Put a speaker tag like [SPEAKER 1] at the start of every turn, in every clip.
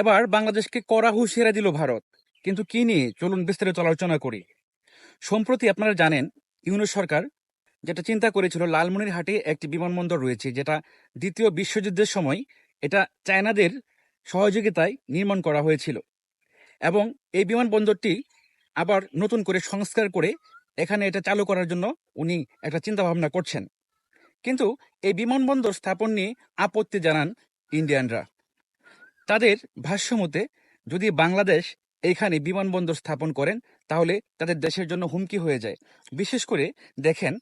[SPEAKER 1] এবার বাংলাদেশকে কড়া হুঁশিয়ারি দিল ভারত। কিন্তু কি নিয়ে, চলুন বিস্তারিত আলোচনা করি। সম্প্রতি আপনারা জানেন, ইউনূস সরকার যেটা চিন্তা করেছিল, লালমনিরহাটে একটি বিমানবন্দর রয়েছে, যেটা দ্বিতীয় বিশ্বযুদ্ধের সময় এটা চায়নাদের সহযোগিতায় নির্মাণ করা হয়েছিল। এবং এই বিমানবন্দরটি আবার নতুন করে সংস্কার করে এখানে এটা চালু করার জন্য উনি একটা চিন্তা ভাবনা করছেন। কিন্তু এই বিমানবন্দর স্থাপন নিয়ে আপত্তি জানান ইন্ডিয়ানরা। তাদের ভাষ্যমতে, যদি বাংলাদেশ এইখানে বিমানবন্দর স্থাপন করেন তাহলে তাদের দেশের জন্য হুমকি হয়ে যায়। বিশেষ করে দেখেন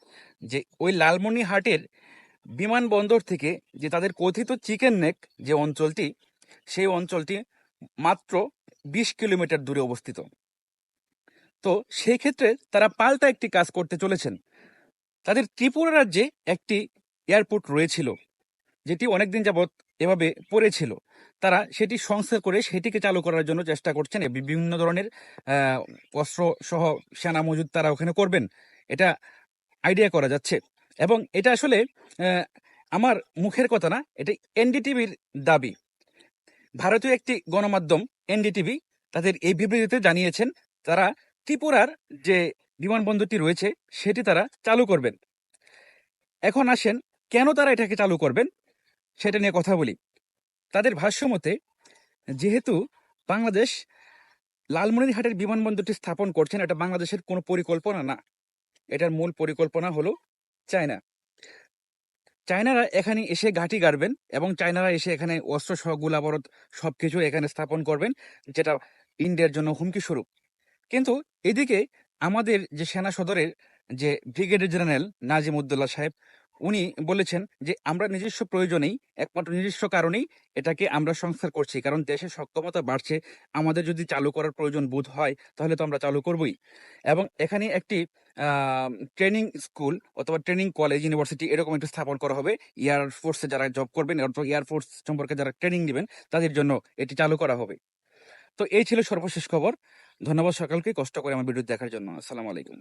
[SPEAKER 1] যে ওই লালমনিরহাটের বিমানবন্দর থেকে যে তাদের কথিত চিকেন নেক যে অঞ্চলটি, সেই অঞ্চলটি মাত্র 20 কিলোমিটার দূরে অবস্থিত। তো সেই ক্ষেত্রে তারা পাল্টা একটি কাজ করতে চলেছেন। তাদের ত্রিপুরা রাজ্যে একটি এয়ারপোর্ট রয়েছিল, যেটি অনেকদিন যাবৎ এভাবে পড়েছিল। তারা সেটি সংস্কার করে সেটিকে চালু করার জন্য চেষ্টা করছেন। বিভিন্ন ধরনের অস্ত্র সহ সেনা মজুদ তারা ওখানে করবেন, এটা আইডিয়া করা যাচ্ছে। এবং এটা আসলে আমার মুখের কথা না, এটা এনডিটিভির দাবি। ভারতীয় একটি গণমাধ্যম এনডিটিভি তাদের এই বিবৃতিতে জানিয়েছেন তারা ত্রিপুরার যে বিমানবন্দরটি রয়েছে সেটি তারা চালু করবেন। এখন আসেন, কেন তারা এটাকে চালু করবেন সেটা নিয়ে কথা বলি। তাদের ভাষ্যমতে, যেহেতু বাংলাদেশ লালমনিরহাটের বিমানবন্দরটি স্থাপন করছেন, এটা বাংলাদেশের কোনো পরিকল্পনা না। এটার মূল পরিকল্পনা হলো চায়না। চায়নারা এখানে এসে ঘাঁটি গাড়বেন এবং চায়নারা এসে এখানে অস্ত্র সহ গোলাবারুদ সবকিছু এখানে স্থাপন করবেন, যেটা ইন্ডিয়ার জন্য হুমকি স্বরূপ। কিন্তু এদিকে আমাদের যে সেনা সদরের যে ব্রিগেডিয়ার জেনারেল নাজিমুদ্দৌলা সাহেব, উনি বলেছেন যে আমরা নিজস্ব প্রয়োজনেই, একমাত্র নিজস্ব কারণেই এটাকে আমরা সংস্কার করছি, কারণ দেশের সক্ষমতা বাড়ছে। আমাদের যদি চালু করার প্রয়োজন বোধ হয় তাহলে তো আমরা চালু করবই। এবং এখানে একটি ট্রেনিং স্কুল অথবা ট্রেনিং কলেজ, ইউনিভার্সিটি এরকম একটু স্থাপন করা হবে। এয়ারফোর্সে যারা জব করবেন অথবা এয়ারফোর্স সম্পর্কে যারা ট্রেনিং নেবেন তাদের জন্য এটি চালু করা হবে। তো এই ছিল সর্বশেষ খবর। ধন্যবাদ সকলকে কষ্ট করে আমার ভিডিও দেখার জন্য। আসসালামু আলাইকুম।